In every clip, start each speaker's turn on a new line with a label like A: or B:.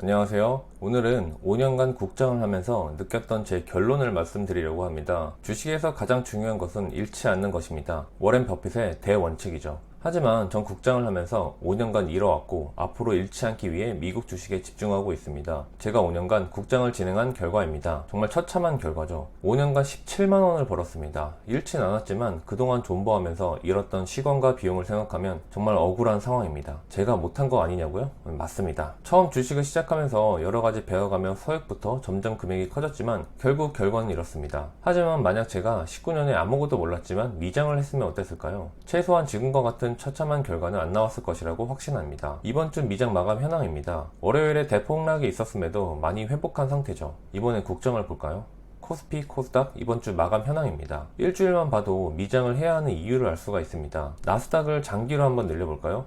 A: 안녕하세요. 오늘은 5년간 국장을 하면서 느꼈던 제 결론을 말씀드리려고 합니다. 주식에서 가장 중요한 것은 잃지 않는 것입니다. 워렌 버핏의 대원칙이죠. 하지만 전 국장을 하면서 5년간 잃어왔고 앞으로 잃지 않기 위해 미국 주식에 집중하고 있습니다. 제가 5년간 국장을 진행한 결과입니다. 정말 처참한 결과죠. 5년간 17만원을 벌었습니다. 잃진 않았지만 그동안 존버하면서 잃었던 시간과 비용을 생각하면 정말 억울한 상황입니다. 제가 못한 거 아니냐고요? 맞습니다. 처음 주식을 시작하면서 여러가지 배워가며 소액부터 점점 금액이 커졌지만 결국 결과는 이렇습니다. 하지만 만약 제가 19년에 아무것도 몰랐지만 미장을 했으면 어땠을까요? 최소한 지금과 같은 처참한 결과는 안 나왔을 것이라고 확신합니다. 이번 주 미장 마감 현황입니다. 월요일에 대폭락이 있었음에도 많이 회복한 상태죠. 이번에 국정을 볼까요? 코스피, 코스닥 이번 주 마감 현황입니다. 일주일만 봐도 미장을 해야 하는 이유를 알 수가 있습니다. 나스닥을 장기로 한번 늘려볼까요?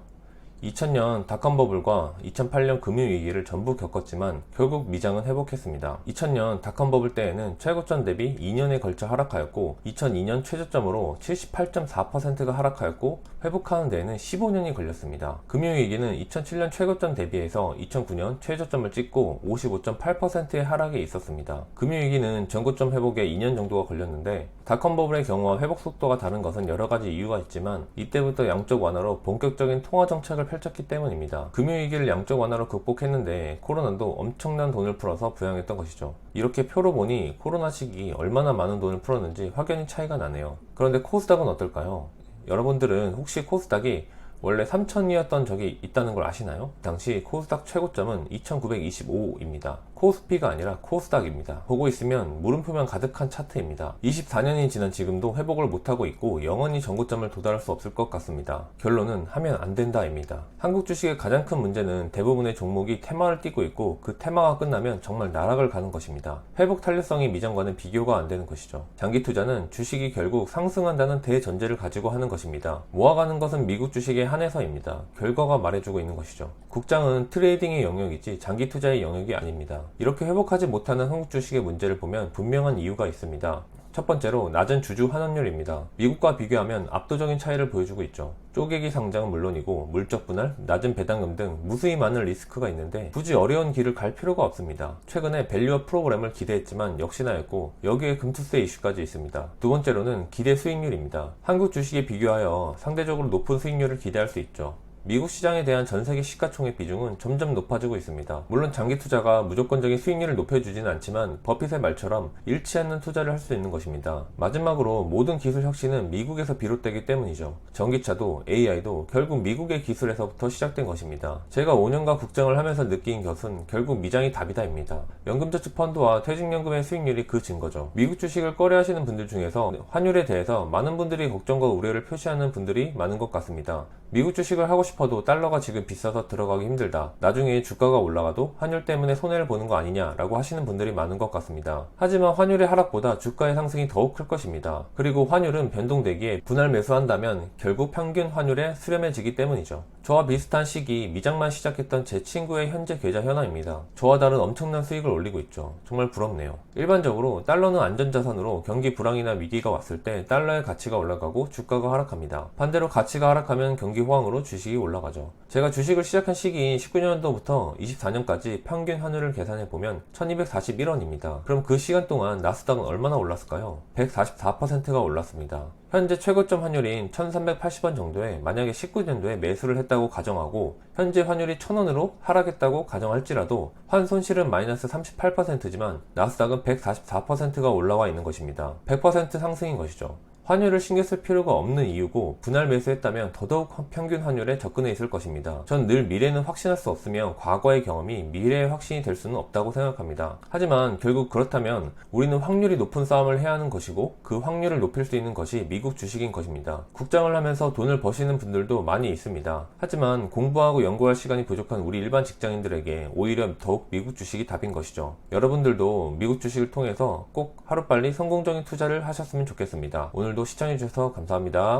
A: 2000년 닷컴버블과 2008년 금융위기를 전부 겪었지만 결국 미장은 회복했습니다. 2000년 닷컴버블 때에는 최고점 대비 2년에 걸쳐 하락하였고 2002년 최저점으로 78.4%가 하락하였고 회복하는 데에는 15년이 걸렸습니다. 금융위기는 2007년 최고점 대비해서 2009년 최저점을 찍고 55.8%의 하락이 있었습니다. 금융위기는 전고점 회복에 2년 정도가 걸렸는데 닷컴버블의 경우와 회복 속도가 다른 것은 여러가지 이유가 있지만 이때부터 양적 완화로 본격적인 통화 정책을 펼쳤기 때문입니다. 금융위기를 양적 완화로 극복했는데 코로나도 엄청난 돈을 풀어서 부양했던 것이죠. 이렇게 표로 보니 코로나 시기 얼마나 많은 돈을 풀었는지 확연히 차이가 나네요. 그런데 코스닥은 어떨까요? 여러분들은 혹시 코스닥이 원래 3000이었던 적이 있다는 걸 아시나요? 당시 코스닥 최고점은 2925입니다. 코스피가 아니라 코스닥입니다. 보고 있으면 물음표만 가득한 차트입니다. 24년이 지난 지금도 회복을 못하고 있고 영원히 전고점을 도달할 수 없을 것 같습니다. 결론은 하면 안 된다입니다. 한국 주식의 가장 큰 문제는 대부분의 종목이 테마를 띠고 있고 그 테마가 끝나면 정말 나락을 가는 것입니다. 회복 탄력성이 미장과는 비교가 안 되는 것이죠. 장기 투자는 주식이 결국 상승한다는 대전제를 가지고 하는 것입니다. 모아가는 것은 미국 주식의 한해서입니다. 결과가 말해주고 있는 것이죠. 국장은 트레이딩의 영역이지 장기 투자의 영역이 아닙니다. 이렇게 회복하지 못하는 한국 주식의 문제를 보면 분명한 이유가 있습니다. 첫 번째로 낮은 주주 환원율입니다. 미국과 비교하면 압도적인 차이를 보여주고 있죠. 쪼개기 상장은 물론이고 물적 분할, 낮은 배당금 등 무수히 많은 리스크가 있는데 굳이 어려운 길을 갈 필요가 없습니다. 최근에 밸류업 프로그램을 기대했지만 역시나였고 여기에 금투세 이슈까지 있습니다. 두 번째로는 기대 수익률입니다. 한국 주식에 비교하여 상대적으로 높은 수익률을 기대할 수 있죠. 미국 시장에 대한 전세계 시가총액 비중은 점점 높아지고 있습니다. 물론 장기 투자가 무조건적인 수익률을 높여주지는 않지만 버핏의 말처럼 잃지 않는 투자를 할 수 있는 것입니다. 마지막으로 모든 기술 혁신은 미국에서 비롯되기 때문이죠. 전기차도 AI도 결국 미국의 기술에서부터 시작된 것입니다. 제가 5년간 국장을 하면서 느낀 것은 결국 미장이 답이다입니다. 연금저축 펀드와 퇴직연금의 수익률이 그 증거죠. 미국 주식을 꺼려하시는 분들 중에서 환율에 대해서 많은 분들이 걱정과 우려를 표시하는 분들이 많은 것 같습니다. 미국 주식을 하고 싶어도 달러가 지금 비싸서 들어가기 힘들다. 나중에 주가가 올라가도 환율 때문에 손해를 보는 거 아니냐라고 하시는 분들이 많은 것 같습니다. 하지만 환율의 하락보다 주가의 상승이 더욱 클 것입니다. 그리고 환율은 변동되기에 분할 매수한다면 결국 평균 환율에 수렴해지기 때문이죠. 저와 비슷한 시기 미장만 시작했던 제 친구의 현재 계좌 현황입니다. 저와 다른 엄청난 수익을 올리고 있죠. 정말 부럽네요. 일반적으로 달러는 안전자산으로 경기 불황이나 위기가 왔을 때 달러의 가치가 올라가고 주가가 하락합니다. 반대로 가치가 하락하면 경기 호황으로 주식이 올라가죠. 제가 주식을 시작한 시기인 19년도부터 24년까지 평균 환율을 계산해보면 1241원입니다. 그럼 그 시간 동안 나스닥은 얼마나 올랐을까요? 144%가 올랐습니다. 현재 최고점 환율인 1380원 정도에 만약에 19년도에 매수를 했다고 가정하고 현재 환율이 1000원으로 하락했다고 가정할지라도 환손실은 마이너스 38%지만 나스닥은 144%가 올라와 있는 것입니다. 100% 상승인 것이죠. 환율을 신경 쓸 필요가 없는 이유고 분할 매수했다면 더더욱 평균 환율에 접근해 있을 것입니다. 전 늘 미래는 확신할 수 없으며 과거의 경험이 미래의 확신이 될 수는 없다고 생각합니다. 하지만 결국 그렇다면 우리는 확률이 높은 싸움을 해야 하는 것이고 그 확률을 높일 수 있는 것이 미국 주식인 것입니다. 국장을 하면서 돈을 버시는 분들도 많이 있습니다. 하지만 공부하고 연구할 시간이 부족한 우리 일반 직장인들에게 오히려 더욱 미국 주식이 답인 것이죠. 여러분들도 미국 주식을 통해서 꼭 하루빨리 성공적인 투자를 하셨으면 좋겠습니다. 오늘도 시청해주셔서 감사합니다.